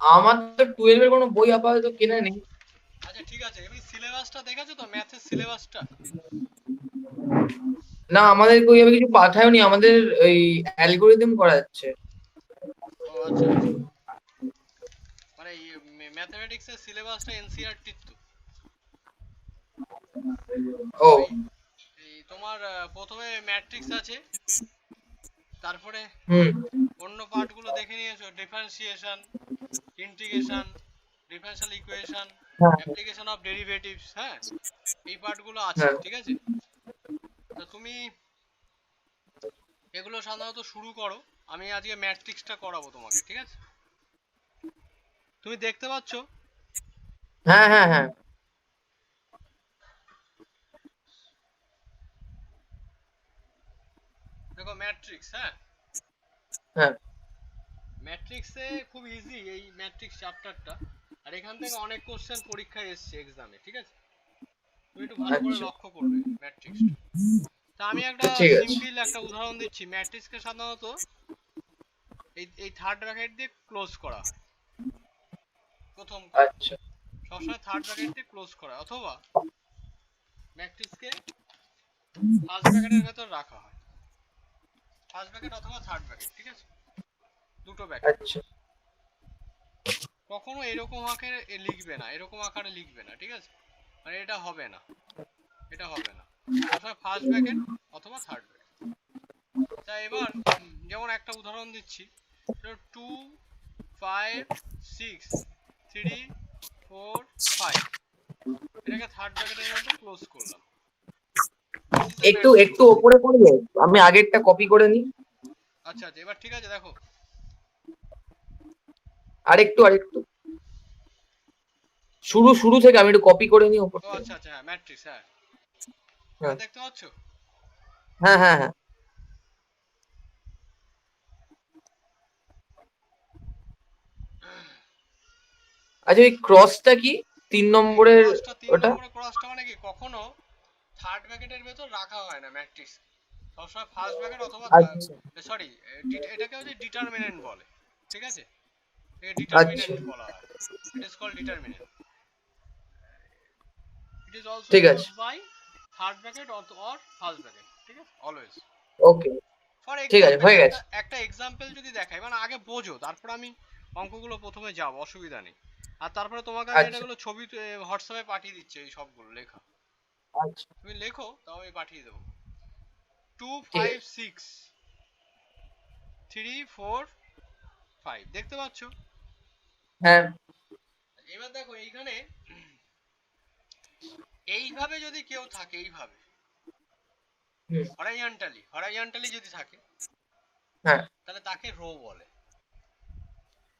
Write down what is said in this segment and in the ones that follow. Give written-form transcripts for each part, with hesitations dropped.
আমার তো 12 এর কোনো বই আপাতত কেনা নেই। আচ্ছা ঠিক আছে, এমনি সিলেবাসটা দেখেছো তো, ম্যাথের সিলেবাসটা? না, আমাদের ওইভাবে কিছু পাঠায়নি, আমাদের ওই অ্যালগোরিদম করাচ্ছে। ও আচ্ছা আচ্ছা, মানে ম্যাথমেটিক্সের সিলেবাসটা এনসিইআরটি তো। ও। ওই এই তোমার প্রথমে ম্যাট্রিক্স আছে, তারপরে হুম। অন্য পার্টগুলো দেখে নিয়েছো, ডিফারেন্সিয়েশন, ইন্টিগ্রেশন, ডিফারেনশিয়াল ইকুয়েশন, হ্যাঁ অ্যাপ্লিকেশন অফ ডেরিভেটিভস, হ্যাঁ, এই পার্টগুলো আছে, হ্যাঁ। ঠিক আছে? তা তুমি এগুলো সাধারণত শুরু করো, আমি আজকে ম্যাট্রিক্সটা করাবো তোমাকে, ঠিক আছে? তুমি দেখতে পাচ্ছ? হ্যাঁ হ্যাঁ হ্যাঁ দেখো ম্যাট্রিক্স, হ্যাঁ, হ্যাঁ। ম্যাট্রিক্সে খুব ইজি এই ম্যাট্রিক্স চ্যাপ্টারটা, আর এখান থেকে অনেক কোশ্চেন পরীক্ষায় এসছে এক্সামে, ঠিক আছে? তুমি একটু ভালো করে আচ্ছা লক্ষ্য করবে ম্যাট্রিক্সটা। তা আমি একটা ঠিক আছে। সিম্পল একটা উদাহরণ দিচ্ছি। ম্যাট্রিক্সকে সাধারণত এই থার্ড ব্র্যাকেট দিয়ে ক্লোজ করা হয়, প্রথম কথা আচ্ছা সবসময় থার্ড ব্র্যাকেট দিয়ে ক্লোজ করা, অথবা ম্যাট্রিক্সকে ফার্স্ট ব্র্যাকেটের ভেতর রাখা হয়, ফার্স্ট ব্র্যাকেট অথবা থার্ড ব্র্যাকেট, ঠিক আছে? দুটো ব্র্যাকেট। আচ্ছা কখনো এরকম আকারে লিখবে না, এরকম আকারে লিখবে না, ঠিক আছে? মানে এটা হবে না, এটা হবে না, সবসময় ফার্স্ট ব্র্যাকেট অথবা থার্ড ব্র্যাকেট। তা এবার যেমন একটা উদাহরণ দিচ্ছি, 2 5 6 3 4 5, এটাকে থার্ড ব্র্যাকেটের মধ্যে ক্লোজ করলাম। দিস ইজ এ একটু একটু ম্যাট্রিক্স। ওপরে পড়বে, আমি আগেরটা কপি করে নিই। আচ্ছা আচ্ছা, এবার ঠিক আছে, দেখো। আরেকটু আরেকটু শুরু শুরু থেকে আমি একটু কপি করে নিই ওপর ও থেকে। আচ্ছা আচ্ছা, হ্যাঁ ম্যাট্রিক্স, হ্যাঁ, হ্যাঁ এবার দেখতে পাচ্ছ? হ্যাঁ হ্যাঁ হ্যাঁ। আচ্ছা, ওই ক্রসটা কি 3 নম্বরের? ক্রসটা, তিন ওটা নম্বরের ক্রসটা মানে কি, কখনো থার্ড ব্র্যাকেটের ভেতর রাখা হয় না ম্যাট্রিক্স, সবসময় ফার্স্ট ব্র্যাকেট অথবা আচ্ছা সরি, এটাকে হচ্ছে ডিটারমিনেন্ট বলে, ঠিক আছে? এটাকে আচ্ছা ডিটারমিনেন্ট বলা হয়, it is called determinant. It is also ঠিক ক্লোজ আছে। By third bracket or first bracket, ঠিক আছে, অলওয়েজ। ওকে ফর ঠিক আছে, এক্সাম্পল, হয়ে একটা গেছে। একটা এক্সাম্পল যদি দেখাই, মানে আগে বোঝো, তারপর আমি অঙ্কগুলো প্রথমে যাব, অসুবিধা নেই। আর তারপরে তোমাকে আমি আচ্ছা এটাগুলো ছবি হোয়াটসঅ্যাপে পাঠিয়ে দিচ্ছি, এই সবগুলো লেখা, আচ্ছা তুমি লেখো, তাও আমি পাঠিয়ে দেবো। টু ঠিক ফাইভ আছে। সিক্স 3 4 5, দেখতে পাচ্ছ? হ্যাঁ। এবার দেখো এইখানে, এইভাবে যদি কেউ থাকে, এইভাবে হুম। হরাইজন্টালি হরাইজন্টালি যদি থাকে, হ্যাঁ। তাহলে তাকে রো বলে।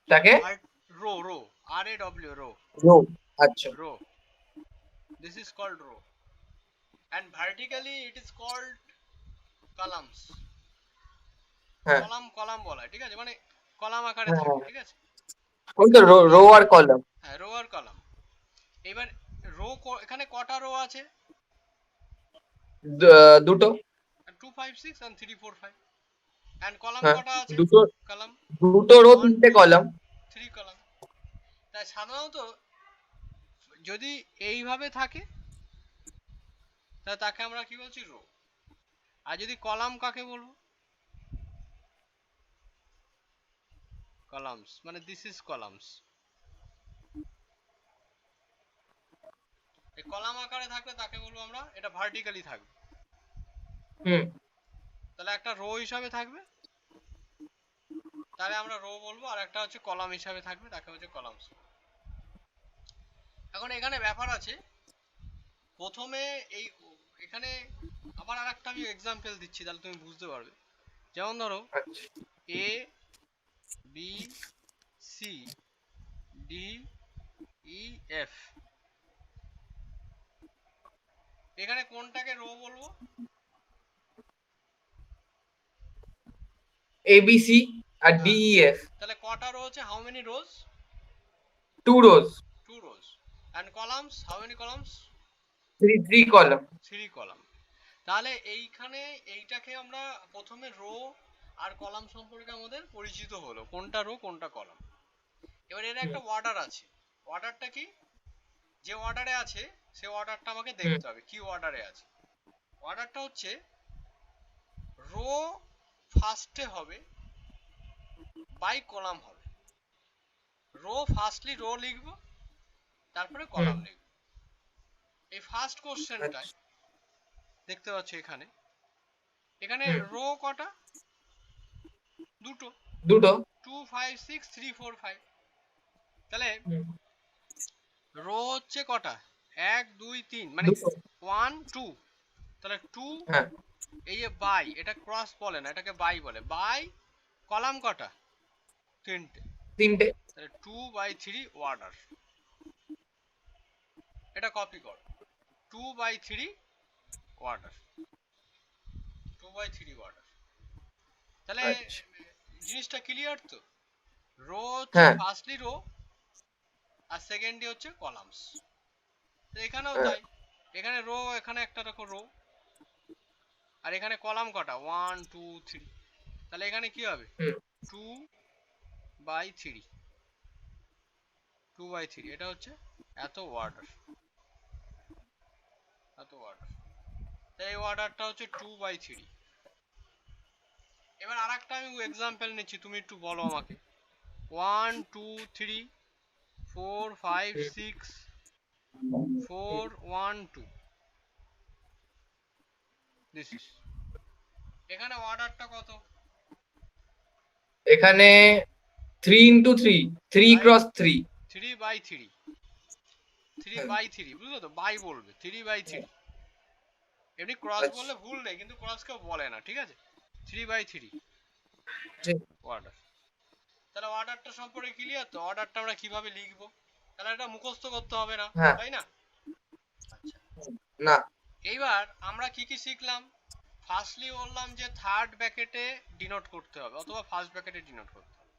তাকে ভার্ট, row row, RAW, row, row. আচ্ছা। Row, this is called row. And vertically it is called columns. হ্যাঁ কলাম কলাম বলা হয়, ঠিক আছে, মানে কলাম আকারে হ্যাঁ থাকে, হ্যাঁ। ঠিক আছে? ওই তো রো এবার রো আর কলাম। হ্যাঁ, রো আর কলাম। এবার রো, এখানে কটা রো আছে? দুটো। 2 5 6 and 3 4 5। অ্যান্ড কলাম হ্যাঁ কটা আছে? দুটো। কলাম দুটো রো, ওয়ান 3টে টু কলাম। 3 কলাম। তাই সাধারণত যদি এইভাবে থাকে, তাহলে তাকে আমরা কি বলছি, রো। আর যদি কলাম, কাকে বলবো? কলামস, মানে দিস ইজ কলামস। এই কলাম আকারে থাকলে তাকে বলবো আমরা, এটা ভার্টিক্যালি থাকবে, হুম। তাহলে একটা রো হিসাবে থাকবে, তাহলে আমরা রো বলবো। আর একটা হচ্ছে কলাম হিসাবে থাকবে, তাকে হচ্ছে কলামস। এখন এখানে ব্যাপার আছে, প্রথমে এই এখানে আবার আর একটা আমি এক্সাম্পল দিচ্ছি, তাহলে তুমি বুঝতে পারবে। যেমন ধরো আচ্ছা A B C D E F, এখানে কোনটাকে রো বলবো? ABC আর হ্যাঁ, DEF। তাহলে কটা রো আছে? How many rose? 2 rows। 2 rows। And columns, how many columns? 3 column. 3 column. তাহলে এইখানে এইটাকে আমরা প্রথমে রো আর কলাম সম্পর্কে আমাদের পরিচিত হলো, কোনটা রো কোনটা কলাম। এবার এর একটা অর্ডার আছে। অর্ডারটা কি? যে অর্ডারে আছে সে অর্ডারটা আমাকে হুম দেখতে হবে কি অর্ডারে আছে। অর্ডারটা হচ্ছে রো ফার্স্টে হবে বাই কলাম হবে। রো ফার্স্টলি রো লিখবো, তারপরে হুম কলাম লিখবো। এই ফার্স্ট কোশ্চেনটায় আচ্ছা দেখতে পাচ্ছ এখানে, এখানে হুম রো কটা? দুটো, দুটো 2 5 6 3 4 5। তাহলে হুম রো হচ্ছে কটা? 1 2 3, মানে দুটো 1 2। তাহলে 2, হ্যাঁ এই যে বাই, এটা ক্রস বলে না, এটাকে বাই বলে। বাই কলাম কটা? তিনটে। তিনটে তাহলে 2 বাই 3 অর্ডার। এটা কপি কর, 2 বাই 3 অর্ডার, 2 বাই 3 অর্ডার। তাহলে আচ্ছা জিনিসটা ক্লিয়ার তো? রো হচ্ছে হ্যাঁ ফার্স্টলি রো, আর সেকেন্ডলি হচ্ছে কলামস। তো এখানেও হ্যাঁ তাই, এখানে রো, এখানে একটা দেখো রো, আর এখানে কলাম কটা? 1 2 3। তাহলে এখানে কি হবে? হুম 2 বাই 3, 2 বাই 3, এটা হচ্ছে এত অর্ডার, এত অর্ডার। তাই এই অর্ডারটা হচ্ছে 2 বাই 3। এবার আরেকটা আমি এক্সাম্পল নিচ্ছি, তুমি একটু বলো আমাকে। 1 2 3 4 5 হুম 6 হুম 4 1 2, দিস ইজ। এখানে অর্ডারটা কত? এখানে 3 × 3 রাইট, 3 × 3 3 বাই 3, 3 হ্যাঁ বাই 3, বুঝলো তো? বাই বলবে, 3 বাই 3। এমনি ক্রস আচ্ছা বললে ভুল নেই, কিন্তু ক্রস কেউ বলে না, ঠিক আছে? 3 বাই 3 ঠিক অর্ডার। তাহলে অর্ডারটা সম্পর্কে ক্লিয়ার তো? অর্ডারটা আমরা কিভাবে লিখবো? তাহলে এটা মুখস্থ করতে হবে না, হ্যাঁ তাই না? আচ্ছা, না এইবার আমরা কি কি শিখলাম? ফার্স্টলি বললাম যে থার্ড ব্র্যাকেটে ডিনোট করতে হবে, অথবা ফার্স্ট ব্র্যাকেটে ডিনোট করতে হবে।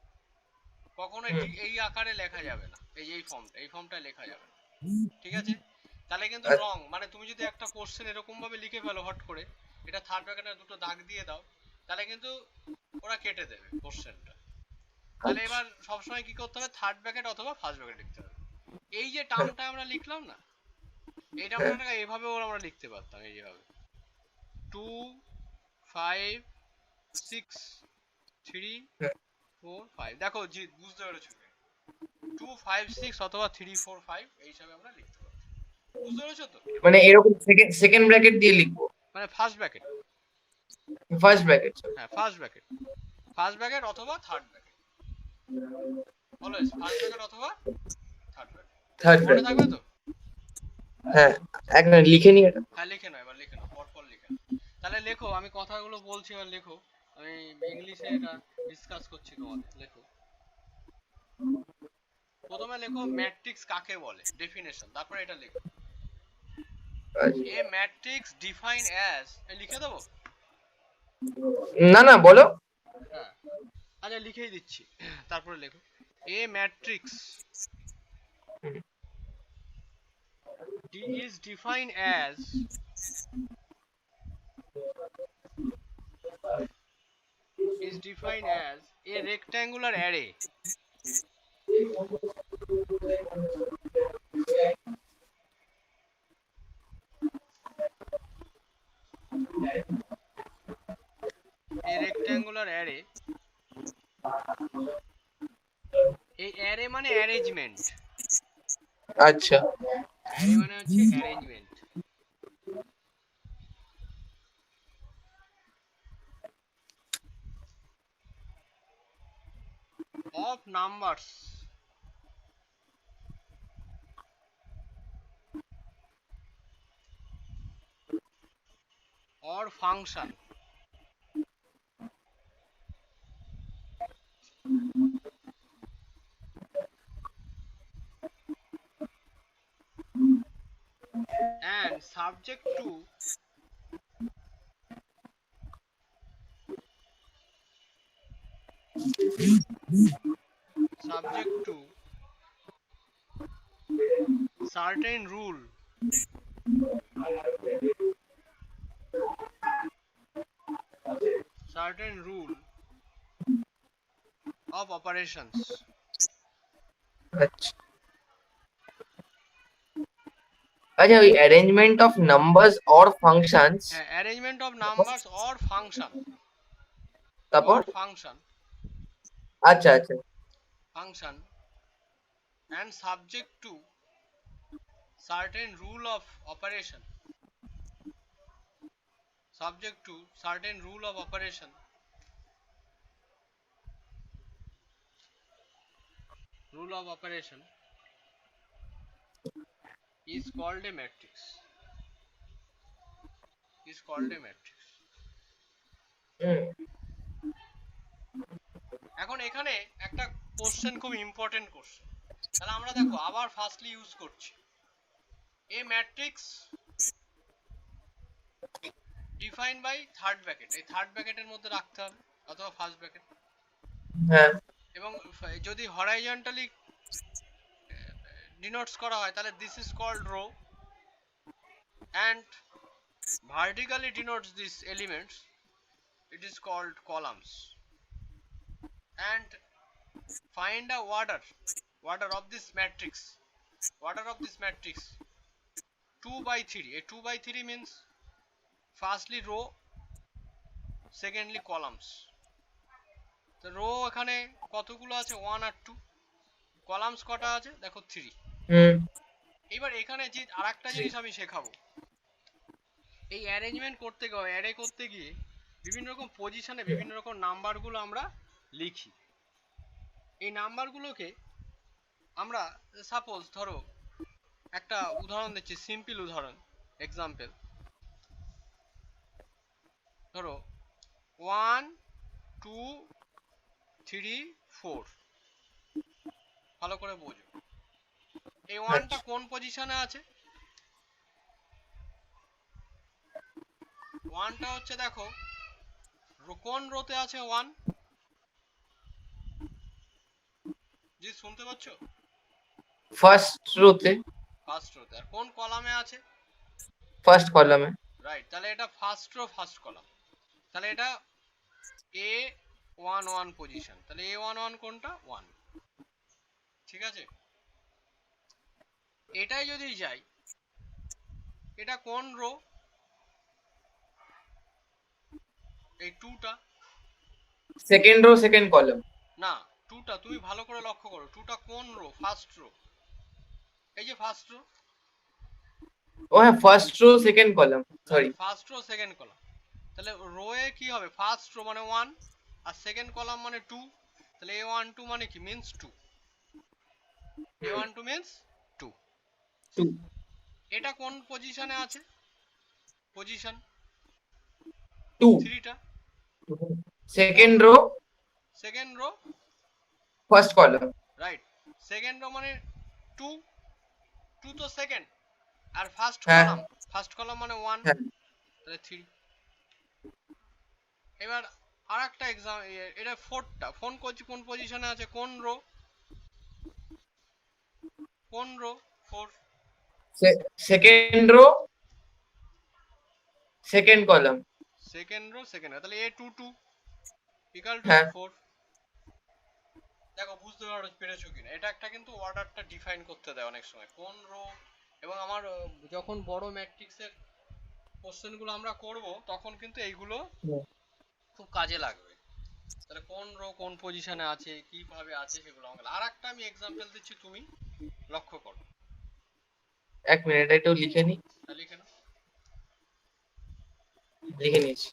কখনো হুম এই আকারে লেখা যাবে না, এই ফর্মটা, এই ফর্মটা লেখা যাবে না, ঠিক আছে? তাহলে কিন্তু আচ্ছা রং, মানে তুমি যদি একটা কোশ্চেন এরকম ভাবে লিখে ফেলো হট করে, এটা থার্ড ব্র্যাকেটে দুটো দাগ দিয়ে দাও, তাহলে কিন্তু ওরা কেটে দেবে কোশ্চেনটা। তাহলে আচ্ছা এবার সবসময় কি করতে হবে? থার্ড ব্র্যাকেট অথবা ফার্স্ট ব্র্যাকেট লিখতে হবে। এই যে টার্মটা আমরা লিখলাম না, এই হ্যাঁ টার্মটা এভাবেও আমরা লিখতে পারতাম, এই যেভাবে 2 5 6 3 হ্যাঁ 4 5। দেখো জিৎ, বুঝতে পেরেছো? 2 5 6 অথবা 3 4 5 এই হিসাবে আমরা লিখতে পারি, বুঝতে পেরেছো তো? মানে এরকম সেকেন্ড ব্র্যাকেট দিয়ে লিখবো মানে ফার্স্ট ব্র্যাকেট, ফার্স্ট ব্র্যাকেট হ্যাঁ ফার্স্ট ব্র্যাকেট, ফার্স্ট ব্র্যাকেট অথবা third bracket, always first bracket অথবা থার্ড ব্র্যাকেট। থার্ড মনে ব্র্যাকেট থাকবে তো? হ্যাঁ এক মিনিট লিখে নি এটা হ্যাঁ লিখে নাও, এবার লিখে নাও, পরপর লিখে নাও। তাহলে লেখো, আমি কথাগুলো বলছি, এবার লেখো। আমি ইংলিশে এটা ডিসকাস করছি তোমাদের, লেখো। প্রথমে লেখো ম্যাট্রিক্স কাকে বলে, ডেফিনেশন, তারপরে এটা লেখো। আচ্ছা। এ ম্যাট্রিক্স ডিফাইন অ্যাজ, লিখে দেবো? না না বলো হ্যাঁ, আচ্ছা লিখেই দিচ্ছি, তারপরে লেখো। A matrix is defined as a rectangular array এই অ্যারে মানে অ্যারেঞ্জমেন্ট, আচ্ছা অ্যারে মানে হচ্ছে arrangement of numbers or function and subject to certain rule of operations. আচ্ছা আচ্ছা, ওই arrangement of numbers or functions, হ্যাঁ, arrangement of numbers or function, তারপর ফাংশন আচ্ছা আচ্ছা function and subject to certain rule of operation, subject to certain rule of operation, rule of operation is called a matrix, is called a matrix. হুম এখন এখানে একটা question খুব important question, তাহলে আমরা দেখো আবার ফার্স্টলি ইউজ করছি a matrix define by third bracket, এই থার্ড ব্র্যাকেটের মধ্যে রাখতে হবে অথবা ফার্স্ট ব্র্যাকেট, হ্যাঁ এবং যদি হরাইজন্টালি ডিনোটস করা হয় তাহলে this is called row, and vertically denotes these elements, it is called columns. And find a order of this matrix, order of this matrix 2 by 3, a 2 by 3 means firstly row, secondly columns. তো rho এখানে কতগুলো আছে 1 আর 2, columns কটা আছে দেখো 3। হুম এবার এখানে যে আরেকটা জিনিস আমি শেখাবো, এই অ্যারেঞ্জমেন্ট করতে গিয়ে অ্যারে করতে গিয়ে বিভিন্ন রকম পজিশনে বিভিন্ন রকম নাম্বারগুলো আমরা লিখি। এই নাম্বারগুলোকে আমরা সাপোজ ধরো একটা উদাহরণ দিচ্ছি, সিম্পল উদাহরণ এক্সাম্পল, ধরো 1 2 3 4, ভালো করে বোঝো এই ওয়ানটা কোন পজিশনে আছে, ওয়ানটা হচ্ছে দেখো কোন রোতে আছে ওয়ান, জি শুনতে পাচ্ছ, ফার্স্ট রোতে, ফার্স্ট রোতে। আর কোন কলামে আছে, ফার্স্ট কলামে। রাইট, তাহলে এটা ফার্স্ট রো ফার্স্ট কলাম, তাহলে এটা এ 1 1 পজিশন, তাহলে এ 1 1 কোনটা 1, ঠিক আছে। এটাই যদি যাই, এটা কোন রো, এই টুটা, সেকেন্ড রো সেকেন্ড কলাম। না টুটা তুমি ভালো করে লক্ষ্য করো, টুটা কোন রো, ফার্স্ট রো, এই যে ফার্স্ট রো, ও হ্যাঁ, first row second column, sorry. First row second column, তাহলে রো এ কি হবে, ফার্স্ট রো মানে 1 আর সেকেন্ড কলাম মানে 2, তাহলে a1 2 মানে কি মিন্স 2, a1 2 মিন্স 2। 2 এটা কোন পজিশনে আছে, পজিশন 2 3টা, second row second rho first column. Right, second rho মানে 2, 2 তো সেকেন্ড, আর ফার্স্ট হ্যাঁ কলাম, ফার্স্ট কলাম মানে 1, হ্যাঁ তাহলে 3। এবার আরেকটা एग्जाम, এটা ফোরটা, ফোন কোন পজিশনে আছে, কোন রো, কোন row 4, second row second column. Second row second, তাহলে a2 2 ইকুয়াল টু হ্যাঁ 4। দেখো বুঝতে পেরেছো কিনা, এটা একটা কিন্তু অর্ডারটা ডিফাইন করতে দেয় অনেক সময়, কোন রো, এবং আমার যখন বড় ম্যাট্রিক্সের কোশ্চেনগুলো আমরা করব তখন কিন্তু এইগুলো খুব কাজে লাগবে। তাহলে কোন রো কোন পজিশনে আছে, কিভাবে আছে সেগুলো আমাকে। আর একটা আমি এক্সাম্পল দিচ্ছি, তুমি লক্ষ্য করো, এক মিনিট একটু লিখে নি, লিখে নাও। লিখে নিয়েছি।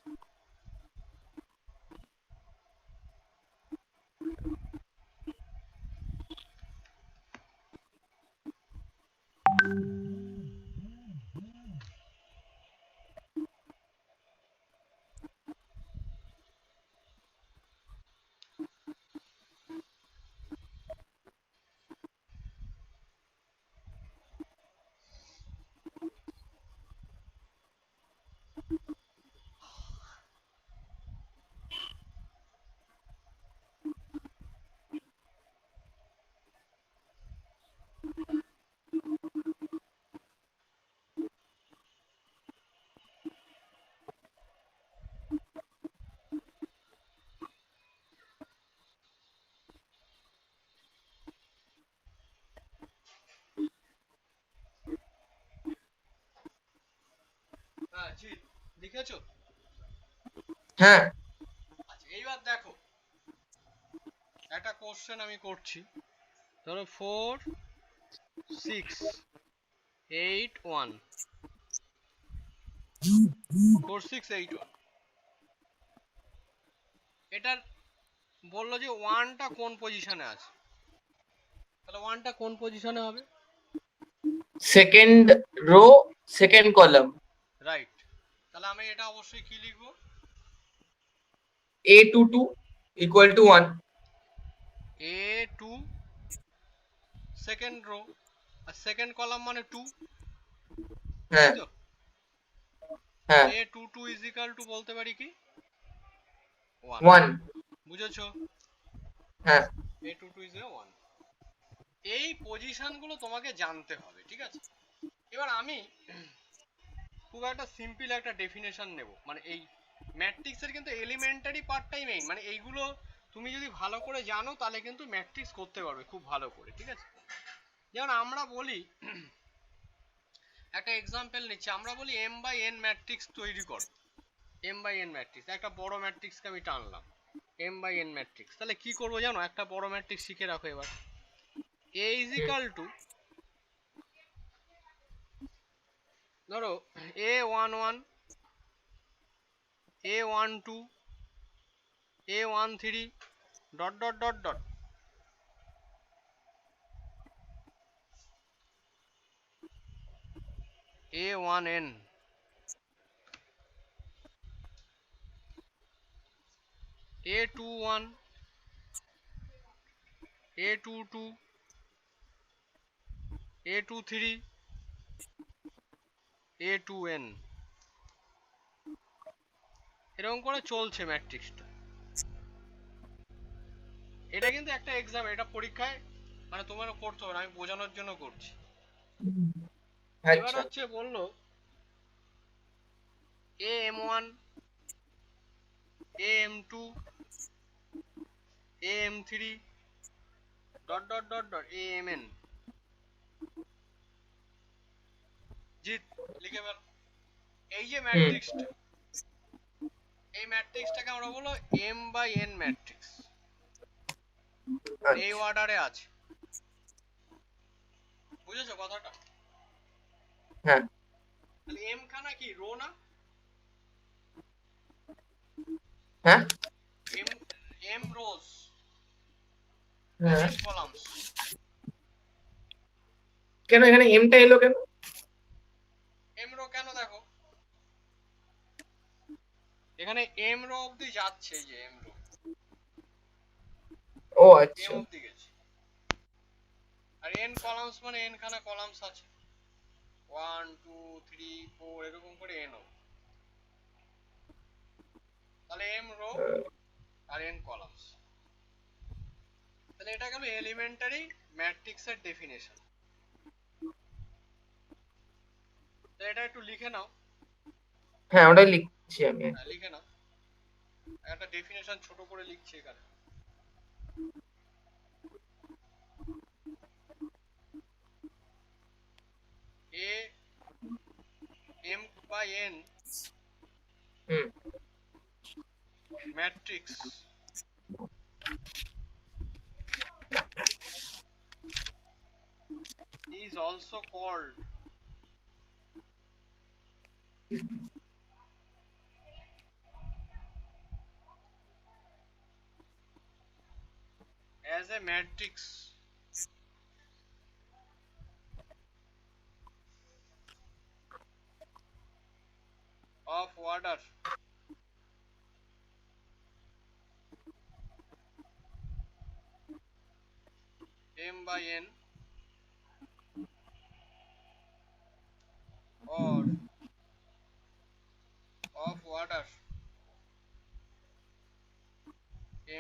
জিৎ লিখেছো? হ্যাঁ আচ্ছা এইবার দেখো একটা কোশ্চেন আমি করছি, ধরো 4 6 8 1 4 6 8 1, এটার বললো যে ওয়ানটা কোন পজিশনে আছে, তাহলে ওয়ানটা কোন পজিশনে হবে? Second row second column right, তাহলে আমি এটা অবশ্যই কি লিখবো? A22 equal to 1। A2 second row আর সেকেন্ড কলাম মানে 2, তাই হ্যাঁ তো? হ্যাঁ A22 ইজ ইকাল টু বলতে পারি কি 1, 1। বুঝেছো? হ্যাঁ A22 ইজ এ 1। এই পজিশনগুলো তোমাকে জানতে হবে, ঠিক আছে? এবার আমি খুব একটা সিম্পল একটা ডেফিনেশন নেব, মানে এই ম্যাট্রিক্সের কিন্তু এলিমেন্টারি পার্টটাই মেইন, মানে এইগুলো তুমি যদি ভালো করে জানো তাহলে কিন্তু ম্যাট্রিক্স করতে পারবে খুব ভালো করে, ঠিক আছে? যেমন আমরা বলি, একটা এক্সাম্পল নিচ্ছি, আমরা বলি m বাই n ম্যাট্রিক্স তৈরি করো। m বাই n ম্যাট্রিক্স, একটা বড় ম্যাট্রিক্সকে আমি টানলাম m বাই n ম্যাট্রিক্স, তাহলে কি করবো জানো? একটা বড় ম্যাট্রিক্স শিখে রাখো এবার। a ইজ ইকাল টু, ধরো a11 a12 a13 dot dot dot dot a1n a21 a22 a23 a2n, এরকম করে চলছে ম্যাট্রিক্সটা। এটা কিন্তু একটা এক্সাম, এটা পরীক্ষায় মানে তোমারও করতে হবে না, আমি বোঝানোর জন্য করছি। এবার আচ্ছা হচ্ছে বললো am1 am2 am3 dot dot dot dot amn। জিত লিখে ফেল এই যে হুম ম্যাট্রিক্সটা, এই ম্যাট্রিক্সটাকে আমরা বলবো m বাই n ম্যাট্রিক্স, এই আচ্ছা অর্ডারে আছে, বুঝেছো কথাটা? হ্যাঁ তাহলে m খানা কি রো না? হ্যাঁ m m রোজ and হ্যাঁ n columns। কেন এখানে এমটা এলো কেন? m রো কেন দেখো, এখানে m রো অবধি যাচ্ছে, এই যে m রো ও m আচ্ছা অবধি গেছে, আর n কলামস মানে n খানা কলামস আছে, 1 2 3 4 এরকম করে n অবধি, তাহলে m রো আর n কলামস। তাহলে এটা গেল এলিমেন্টারি ম্যাট্রিক্সের ডেফিনেশন। তো এটা একটু লিখে নাও। হ্যাঁ ওটাই লিখছি আমি। হ্যাঁ লিখে নাও, একটা ডেফিনেশন ছোট করে লিখছি এখানে। a m by n hmm matrix is also called as a matrix of order m by n or of order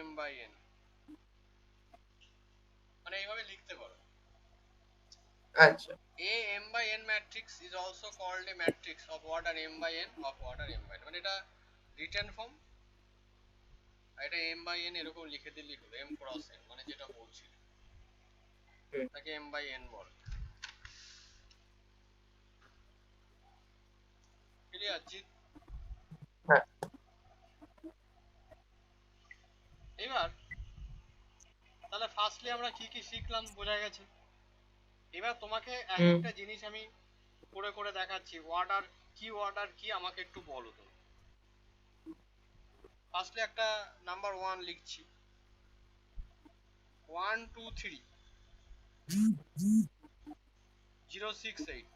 m by n, মানে এইভাবে লিখতে পারো। আচ্ছা a m by n matrix is also called a matrix of order m by n of order m by n, মানে এটা written form, আর এটা m by n এরকম লিখে দিলেই হলো, m ক্রস n মানে যেটা বলছি হুম তাকে m by n ball. Clear জিত? তাহলে ফার্স্টলি আমরা কি কি শিখলাম বোঝা গেছে। এবার তোমাকে এক হুম একটা জিনিস আমি করে করে দেখাচ্ছি। ওয়ার্ড আর কি আমাকে একটু বলো তুমি। ফার্স্টলি একটা নাম্বার 1 লিখছি, 123 068।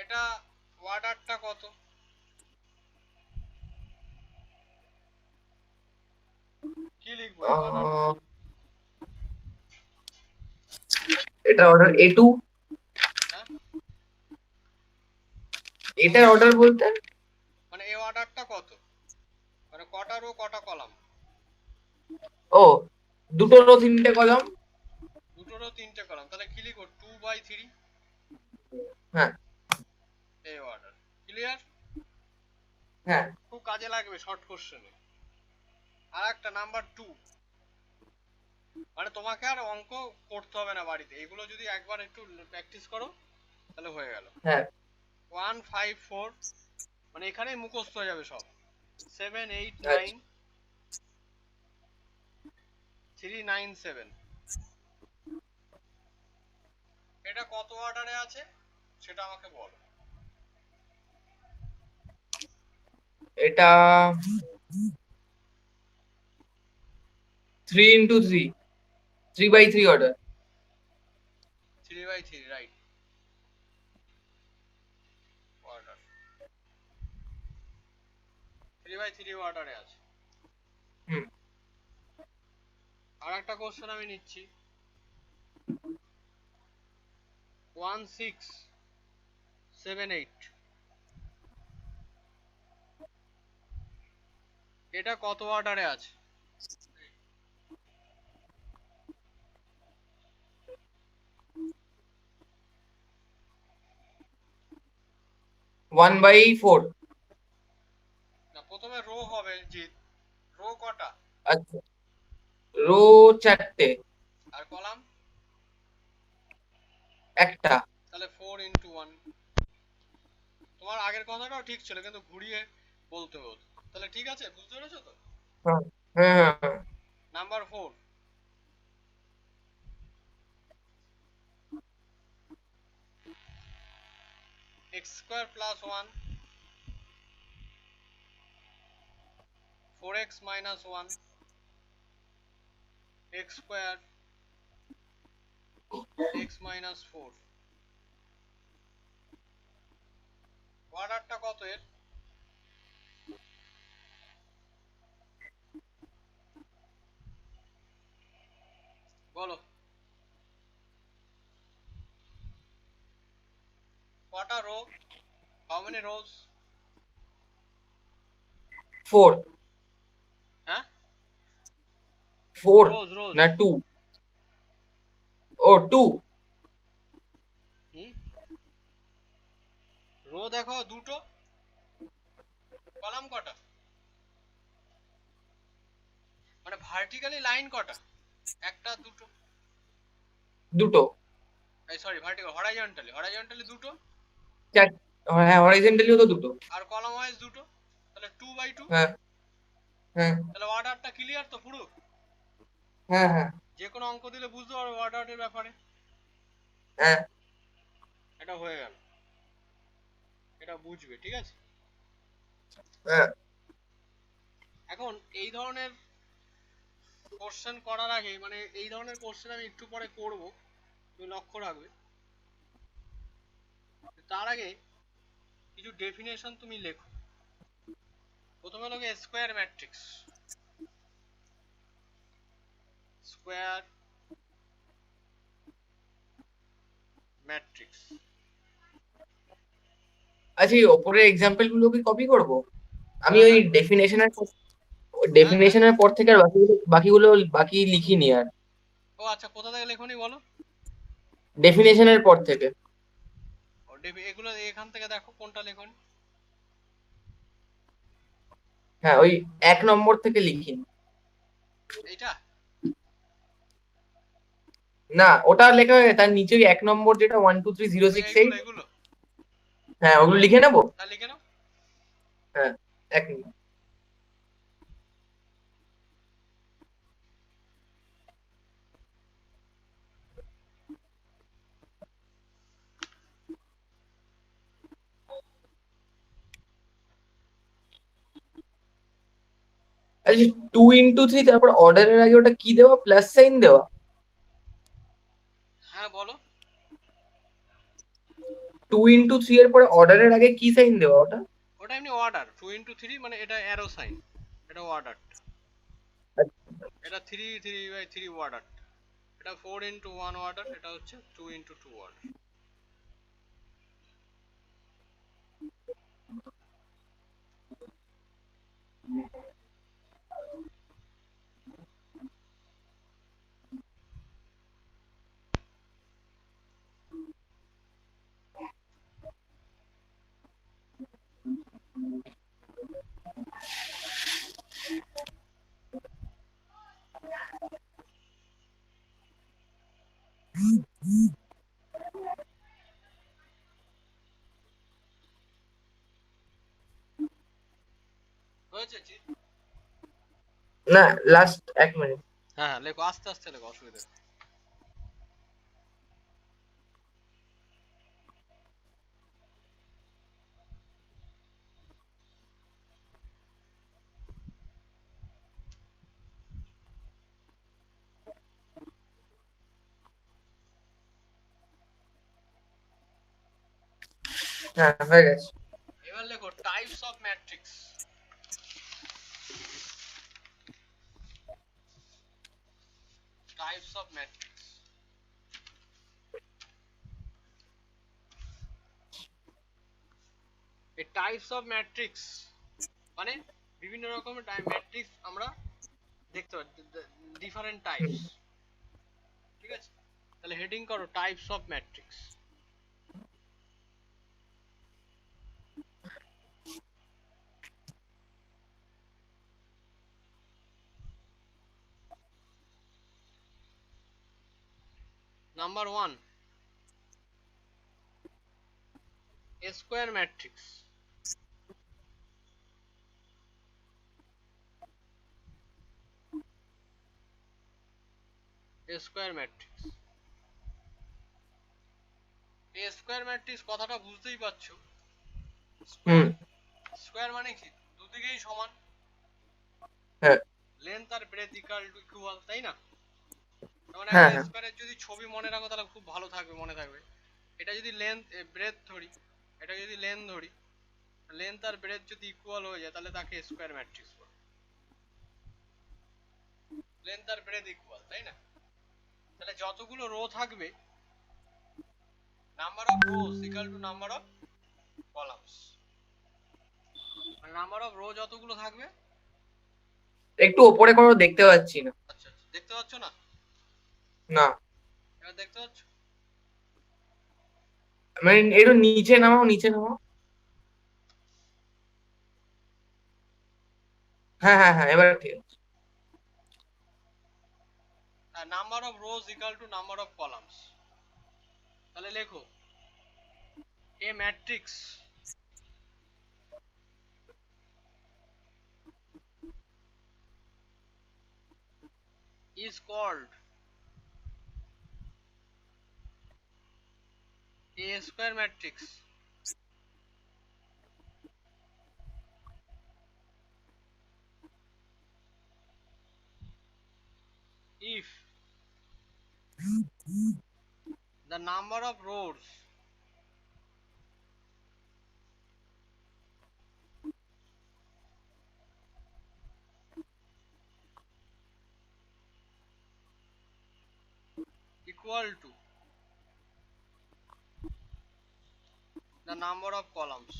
এটা ওয়ার্ডারটা কত? কি লিখবো এই ওয়ার্ডার? আহ, এটা অর্ডার A2, হ্যাঁ, এটার অর্ডার বলতে মানে এই অর্ডারটা কত, মানে কটা রো কটা কলাম? ও দুটো রো তিনটে কলাম। দুটো রো তিনটে কলাম, তাহলে কি লিখবো? 2/3 হ্যাঁ এই অর্ডার। ক্লিয়ার? হ্যাঁ খুব কাজে লাগবে শর্ট কোশ্চেনে। আর একটা নাম্বার 2, মানে তোমাকে আর অঙ্ক করতে হবে না বাড়িতে, এগুলো যদি একবার একটু প্র্যাকটিস করো তাহলে হয়ে গেল। হ্যাঁ 154, মানে এখানেই মুখস্থ হয়ে যাবে সব। 789 আচ্ছা 397, এটা কত অর্ডারে আছে সেটা আমাকে বলো। এটা 3 × 3, 3/3 অর্ডার। 3/3 রাইট অর্ডার, 3/3 অর্ডারে আছে। হুম আর একটা কোশ্চেন আমি নিচ্ছি, 1678, এটা কত অর্ডারে আছে? 1/4। না, প্রথমে রো হবে জিৎ, রো কটা? আচ্ছা রো 4টে, আর কলাম? একটা। তাহলে 4 × 1। তোমার আগের কথাটাও ঠিক ছিল কিন্তু ঘুরিয়ে বলতে হতো। তাহলে ঠিক আছে, বুঝতে পেরেছো তো? হ্যাঁ হ্যাঁ হ্যাঁ number 4, x² + 1, 4x - 1, x², x - 4। অর্ডারটা কত এর? বলো কটা রো, হাউ মেনি রোজ? 4। হ্যাঁ, 4 রোজ রোজ। না 2? ও 2। হুম, রো দেখো দুটো, কলাম কটা, মানে ভার্টিক্যালি লাইন কটা? একটা দুটো, দুটো। এই সরি ভার্টিক্যাল, হরাইজন্টালি দুটো, চার। হ্যাঁ হরাইজন্টালিও তো দুটো। আর কলাম ওয়াইজ দুটো, তাহলে 2/2। হ্যাঁ হ্যাঁ তাহলে অর্ডারটা ক্লিয়ার তো পুরো? হ্যাঁ হ্যাঁ যে কোনো অঙ্ক দিলে বুঝতে পারবে অর্ডারের ব্যাপারে। হ্যাঁ এটা হয়ে গেল, এটা বুঝবে, ঠিক আছে? হ্যাঁ এখন এই ধরনের কোশ্চেন করার আগে, মানে এই ধরনের কোশ্চেন আমি একটু পরে করব, তুমি লক্ষ্য রাখবে। তার আগে কিছু ডেফিনেশন তুমি লেখো। প্রথমে লোকে স্কোয়ার ম্যাট্রিক্স, স্কোয়ার ম্যাট্রিক্স। আচ্ছা এই ওপরের এক্সাম্পল গুলো কি কপি করব? আমি হ্যাঁ ওই হ্যাঁ হ্যাঁ হ্যাঁ। ডেফিনেশনের পর থেকে আর বাকি লিখিনি আর। ও আচ্ছা, কোথা থেকে লেখনি বলো? ডেফিনেশনের পর থেকে। ও এগুলো এখান থেকে দেখো কোনটা লেখনি। হ্যাঁ ওই 1 নম্বর থেকে লিখিনি। এইটা? না ওটা লেখা হয়ে গেছে, তার নিচে ওই 1 নম্বর যেটা 1 2 3 0 6 8। এইগুলো এগুলো হ্যাঁ ওগুলো লিখে নেবো। লিখে নাও। হ্যাঁ 1 মিনিট। আচ্ছা, 2 into 3 তারপর অর্ডারের আগে ওটা কি দেওয়া, প্লাস সাইন দেওয়া? হ্যাঁ বলো। 2 into 3 এর পরে অর্ডারের আগে কি সাইন দেওয়া ওটা? ওটা এমনি অর্ডার, 2 into 3 মানে এটা অ্যারো সাইন, এটা অর্ডার, এটা 3 3/3 অর্ডার, এটা 4 into 1 অর্ডার, এটা হচ্ছে 2 into 2 অর্ডার। হয়েছে জিৎ? না, লাস্ট 1 মিনিট। হ্যাঁ হ্যাঁ লেখো, আস্তে আস্তে লেখো, অসুবিধা নেই। হ্যাঁ, হয়ে গেছে। এবার লেখো types of matrix. Types of matrix, এই টাইপস অফ ম্যাট্রিক্স মানে বিভিন্ন রকমের ম্যাট্রিক্স আমরা দেখতে পাচ্ছি, ডিফারেন্ট টাইপস। ঠিক আছে, তাহলে হেডিং করো types of matrix. Number 1, square matrix. Square matrix, এই স্কোয়ার ম্যাট্রিক্স কথাটা বুঝতেই পারছো। হুম। স্কোয়ার, স্কোয়ার মানে কি দুদিকেই সমান, হ্যাঁ লেন্থ আর ব্রেথ ইকুয়াল, তাই না? মানে হ্যাঁ একটা হ্যাঁ স্কোয়ারের যদি ছবি মনে রাখো তাহলে খুব ভালো থাকবে, মনে থাকবে। এটা যদি লেন্থ ব্রেথ ধরি, এটা যদি লেন্থ ধরি, লেন্থ আর ব্রেথ যদি ইকুয়াল হয়ে যায় তাহলে তাকে স্কোয়ার ম্যাট্রিক্স বলে। লেন্থ আর ব্রেথ ইকুয়াল, তাই না? তাহলে যতগুলো রো থাকবে, number of rows equal to number of columns, মানে নাম্বার অফ রো যতগুলো থাকবে। একটু ওপরে করো, দেখতে পাচ্ছি না। আচ্ছা আচ্ছা, দেখতে পাচ্ছ না? না, এবার দেখতে পাচ্ছ? মানে একটু নিচে নামাও, নিচে নামাও। হ্যাঁ হ্যাঁ হ্যাঁ, এবার ঠিক আছে। Number of rows equal to number of columns. তাহলে লেখো a matrix is called a square matrix if the number of rows equal to the number of columns.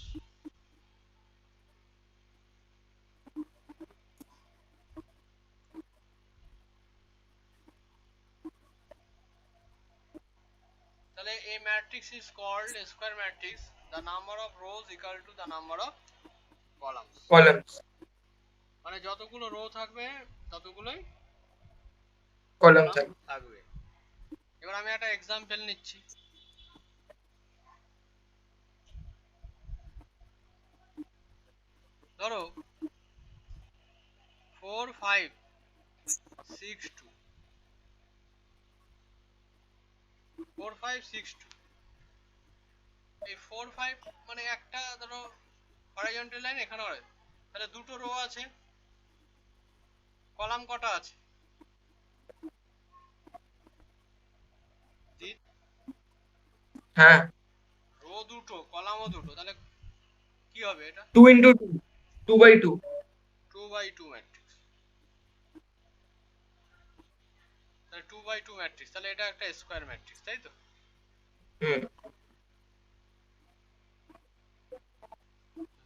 তাহলে a matrix is called a square matrix the number of rows equal to the number of columns. Columns. মানে যতগুলো rho থাকবে ততগুলোই column column থাকবে। থাকবে। এবার আমি একটা example নিচ্ছি। ধরো 4 5 6 2, 4 5 6 2। এই 4 5 মানে একটা ধরো হরাইজন্টাল লাইন এখানে হয়, তাহলে দুটো রো আছে, কলাম কটা আছে? হ্যাঁ, রো দুটো, কলামও দুটো, তাহলে কি হবে এটা? 2 into 2, 2 by 2। 2x2 matrix. তাহলে 2x2 ম্যাট্রিক্স, তাহলে এটা একটা স্কোয়ার ম্যাট্রিক্স, তাই তো? হুম।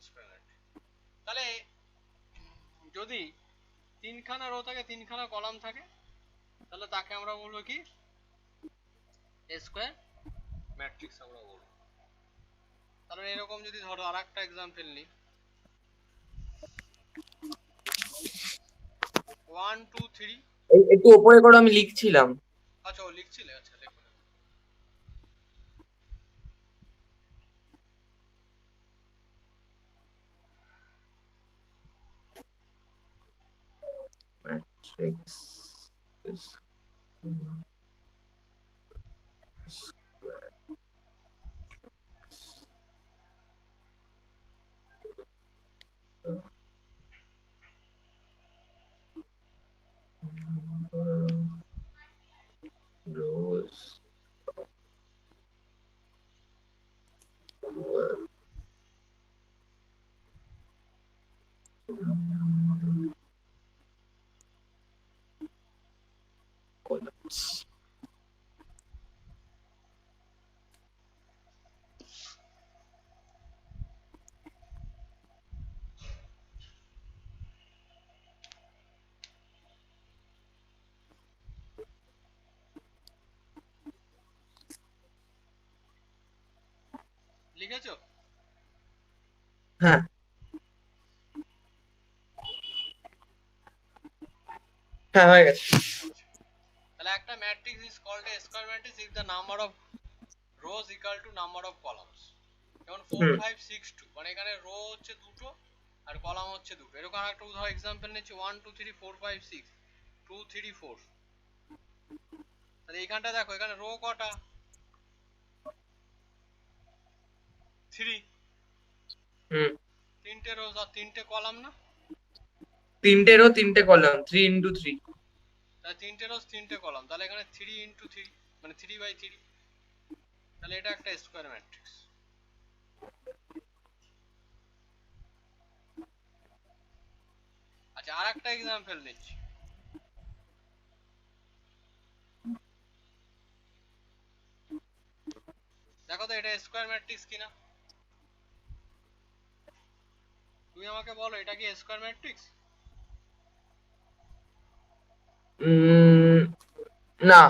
Square matrix. তাহলে যদি তিনখানা রো থাকে, তিনখানা কলাম থাকে, তাহলে তাকে আমরা বলবো কি? স্কোয়ার ম্যাট্রিক্স আমরা বলবো। তাহলে এরকম যদি ধরো আরেকটা এক্সাম্পল নিই, 1 2 3। একটু ওপরে করো, আমি লিখছিলাম। আচ্ছা, ও লিখছিলে, আচ্ছা লেখো। Matrix is rows columns. লিখেছো? হ্যাঁ, হ্যাঁ, হয়ে গেছে। তাহলে একটা matrix is called a square matrix if the number of rows equal to number of columns. যেমন 4 হুম। 5 6 2, মানে এখানে রো হচ্ছে দুটো আর কলাম হচ্ছে দুটো। এরকম একটা উদাহরণ এক্সাম্পল নিচ্ছি, 1 2 3 4 5 6 2 3 4। তাহলে এইখানটা দেখো, এখানে রো কটা? 3। হুম। তিনটে রোজ আর তিনটে কলাম না? 3টে রো 3টে কলাম, 3 into 3। তাহলে তিনটে রোজ তিনটে কলাম, তাহলে এখানে 3 ইন্টু 3, মানে 3/3। তাহলে এটা একটা স্কোয়ার ম্যাট্রিক্স। আচ্ছা, আর একটা এক্সাম্পল নিচ্ছি, দেখো তো এটা স্কোয়ার ম্যাট্রিক্স কিনা। তুমি আমাকে বলো, এটা কি স্কোয়ার ম্যাট্রিক্স? না,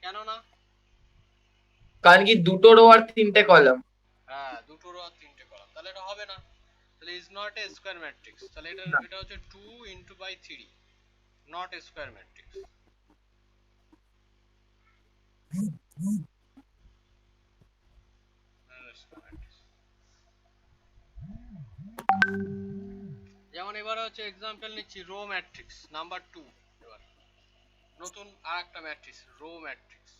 কেন না? কারণ কি 2টো রো আর 3টে কলাম। হ্যাঁ, দুটো রো আর তিনটে কলাম, তাহলে এটা হবে না। তাহলে is not a square matrix. তাহলে এটা হচ্ছে 2 into by 3, not a square matrix. যেমন এবার হচ্ছে এক্সাম্পল নিচ্ছি রো ম্যাট্রিক্স নাম্বার 2। এবার নতুন আর একটা matrix, row matrix.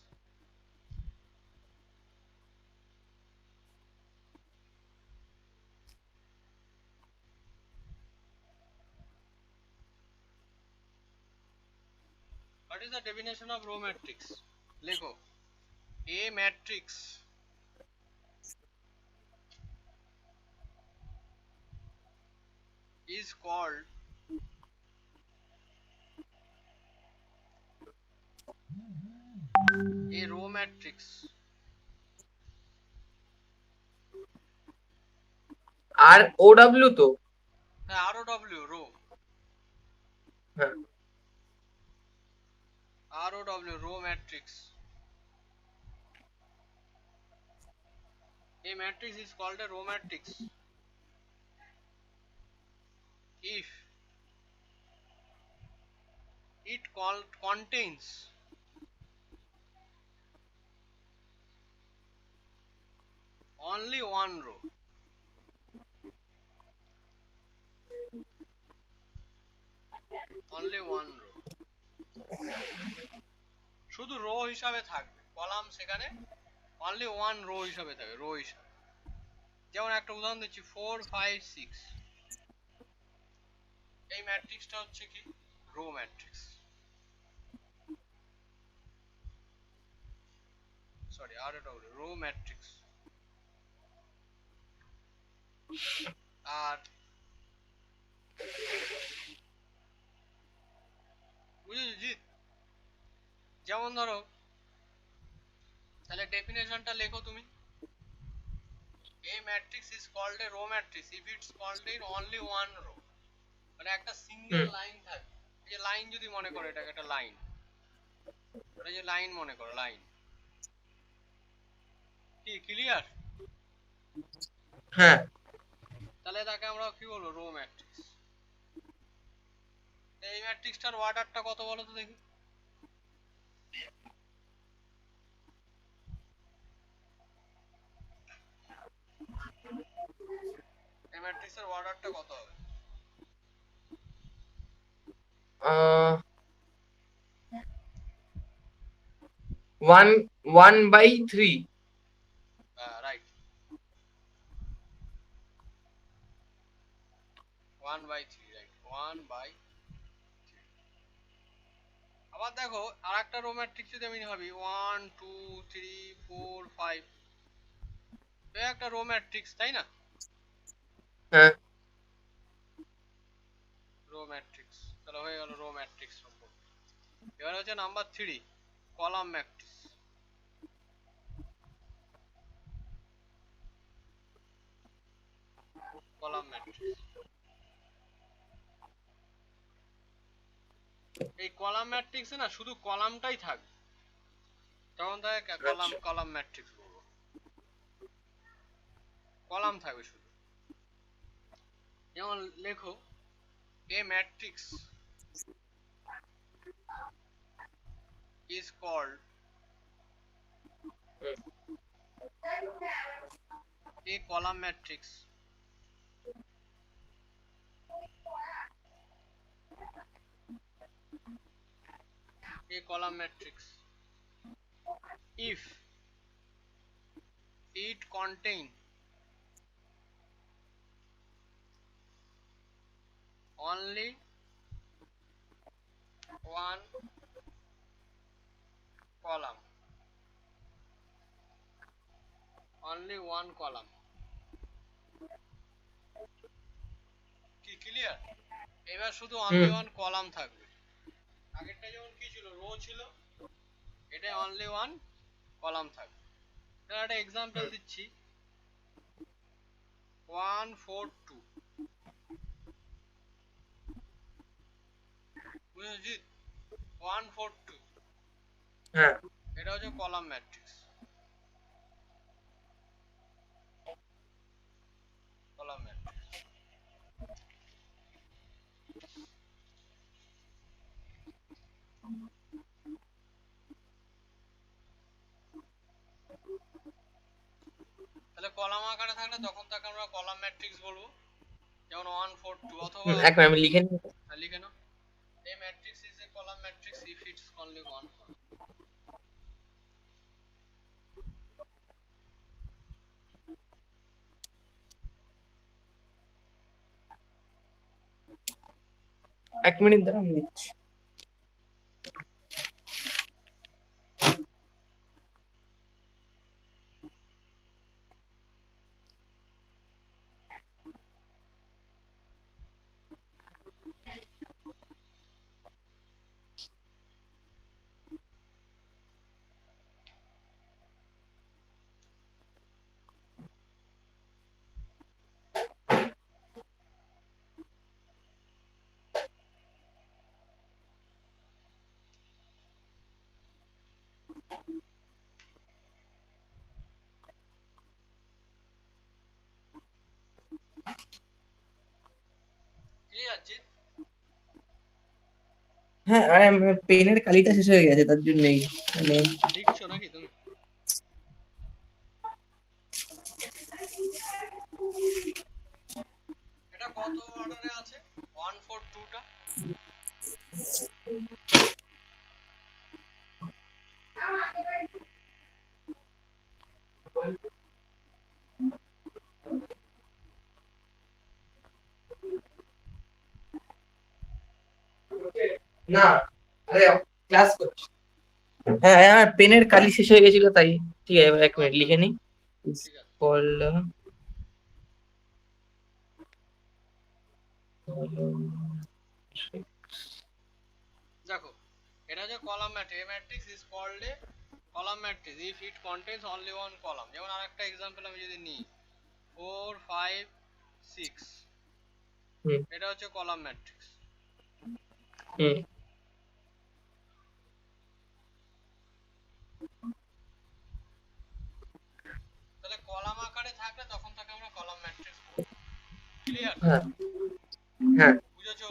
What is the definition of row matrix? লেখো, a matrix is called a row matrix R O W তো। হ্যাঁ, ROW, রো, হ্যাঁ। ROW, row matrix. A matrix is called a row matrix if it contains only one row, only one row, শুধু rho হিসাবে থাকবে, column সেখানে only one row হিসাবে থাকবে, rho হিসাবে। যেমন একটা উদাহরণ দিচ্ছি, 4 5 6। এই ম্যাট্রিক্সটা হচ্ছে কি রো ম্যাট্রিক্স, সরি আর এটা রো ম্যাট্রিক্স। আর বুঝেছো জিৎ? যেমন ধরো, তাহলে ডেফিনেশনটা লেখো তুমি। A matrix is called a row matrix if it's called in only one row, মানে একটা সিঙ্গেল লাইন থাকে। এই যে লাইন যদি মনে করো, এটাকে একটা লাইন, এটা যে লাইন মনে করো, লাইন। কি ক্লিয়ার? হ্যাঁ। তাহলে তাকে আমরা কি বলবো? Row matrix. এই ম্যাট্রিক্সটার অর্ডারটা কত বলো তো দেখি? এই ম্যাট্রিক্সের অর্ডারটা কত হবে? 1/3। Right, 1/3, right, 1/3। আবার দেখো, আর একটা রো ম্যাট্রিক্স যদি আমি ভাবি 1 2 3 4 5, এই একটা রো ম্যাট্রিক্স, তাই না? হ্যাঁ। রো ম্যাট্রিক্স, তাহলে হয়ে গেল রো ম্যাট্রিক্স সম্পর্ক। এবার হচ্ছে number 3, column matrix. Column matrix, এই কলাম ম্যাট্রিক্সে না শুধু কলামটাই থাকবে, তখন তাকে কলাম ম্যাট্রিক্স বলবো। কলাম থাকবে শুধু। যেমন লেখো, a matrix is called a column matrix if it contain only one column, only one column। কি ক্লিয়ার? এবার শুধু অনলি ওয়ান কলাম থাকবে। আগেরটা যেমন কি ছিল, রো ছিল, এটা অনলি ওয়ান কলাম থাকবে। তাহলে একটা এক্সাম্পল দিচ্ছি, 142, বুঝেছি? 142, হ্যাঁ। এটা হচ্ছে কলাম ম্যাট্রিক্স। Column matrix. তাহলে কলাম আকারে থাকলে তখন তাকে আমরা কলাম ম্যাট্রিক্স বলবো। যেমন 142, অথবা এক মিনিট আমি লিখে নিই। লিখে নাও, a matrix is a column matrix if it's only one column। এক মিনিট দাঁড়া, আমি লিখছি। ক্লিয়ার জি? হ্যাঁ, আরে আমার পেনের কালিটা শেষ হয়ে গেছে, তার জন্যই মানে লিখছো নাকি তুমি? এটা কত অর্ডারে আছে 142 টা? না, আরে ক্লাস করছি। হ্যাঁ, আমার পেনের কালি শেষ হয়ে গেছিল তাই। ঠিক আছে, এবার 1 মিনিট আচ্ছা লিখে নিই। ঠিক আছে। কল দেখো এটা যে column matrix, a matrix is called a column matrix if it contains only one column। যেমন আরেকটা एग्जांपल আমি যদি নিই 4 5 6, হুম এটা হচ্ছে কলাম ম্যাট্রিক্স। হুম তাহলে কলাম আকারে থাকলে তখন তাকে আমরা কলাম ম্যাট্রিক্স বলবো। ক্লিয়ার? হ্যাঁ হ্যাঁ বুঝেছো?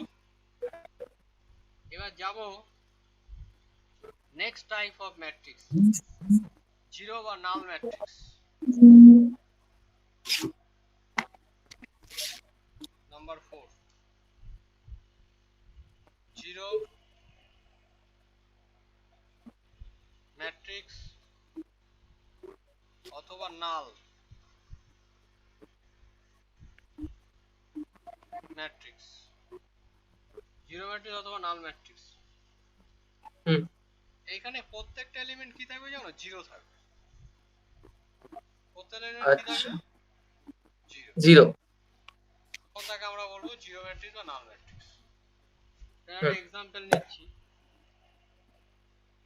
এবার যাব next type of matrix, zero বা null matrix. Number 4, zero matrix অথবা নাল ম্যাট্রিক্স। জিরো ম্যাট্রিক্স অথবা নাল ম্যাট্রিক্স, হুম এইখানে প্রত্যেকটা এলিমেন্ট কি থাকবে জানো? জিরো থাকবে। প্রত্যেকটা এলিমেন্ট কি আচ্ছা, থাকবে? জিরো। জিরো। তখন তাকে আমরা বলবো জিরো ম্যাট্রিক্স বা নাল ম্যাট্রিক্স। এর হুম একটা এক্সাম্পল নিচ্ছি,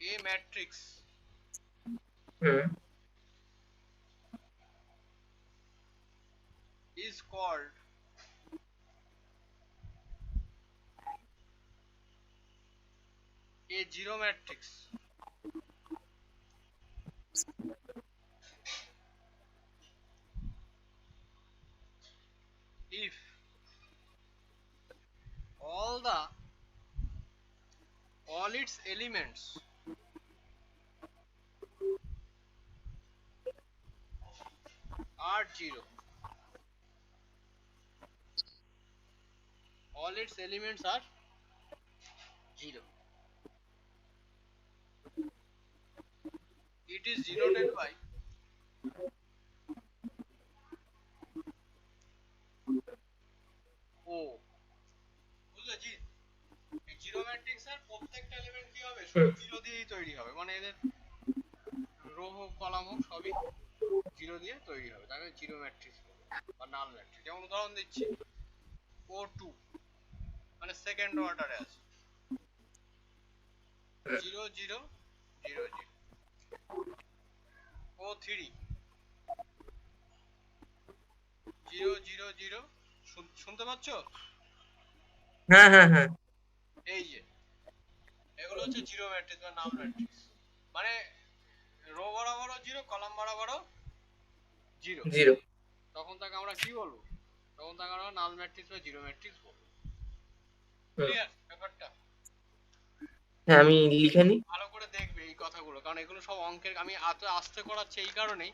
a matrix hmm is called a zero matrix if all its elements are zero। all its elements are zero, it is denoted by O। বুঝলে জি? এই জিরো ম্যাট্রিক্স এর প্রত্যেকটা element কি হবে? শুধু হুম জিরো দিয়েই তৈরি হবে, মানে এদের রো হোক কলাম হোক সবই জিরো দিয়ে তৈরি হবে, তাকে জিরো ম্যাট্রিক্স বলে বা নাল ম্যাট্রিক্স। যেমন উদাহরণ দিচ্ছি, O2 মানে সেকেন্ড অর্ডারে আছে, 0 0 0 0। O3 0 0 0। শুনতে পাচ্ছ? হ্যাঁ হ্যাঁ হ্যাঁ এই যে এগুলো হচ্ছে জিরো ম্যাট্রিক্স বা নাল ম্যাট্রিক্স, মানে রো বরাবরও জিরো, কলাম বরাবরও জিরো। জিরো। তখন তাকে আমরা কি বলবো? তখন তাকে আমরা নাল ম্যাট্রিক্স বা জিরো ম্যাট্রিক্স বলবো। হুম ক্লিয়ার ব্যাপারটা? হ্যাঁ, আমি লিখে নিই। ভালো করে দেখবে এই কথাগুলো, কারণ এগুলো সব অঙ্কের, আমি এত আস্তে করাচ্ছি এই কারণেই,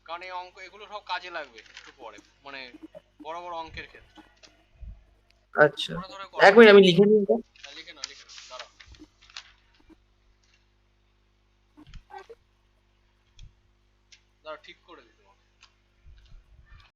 কারণ এই অঙ্ক এগুলো সব কাজে লাগবে একটু পরে, মানে বড় বড় অঙ্কের ক্ষেত্রে। আচ্ছা, ধরে ধরে 1 করো। মিনিট আমি লিখে নিই এটা। লিখে নাও লিখে নাও, দাঁড়াও। দাঁড়াও ঠিক করে দিই তোমাকে।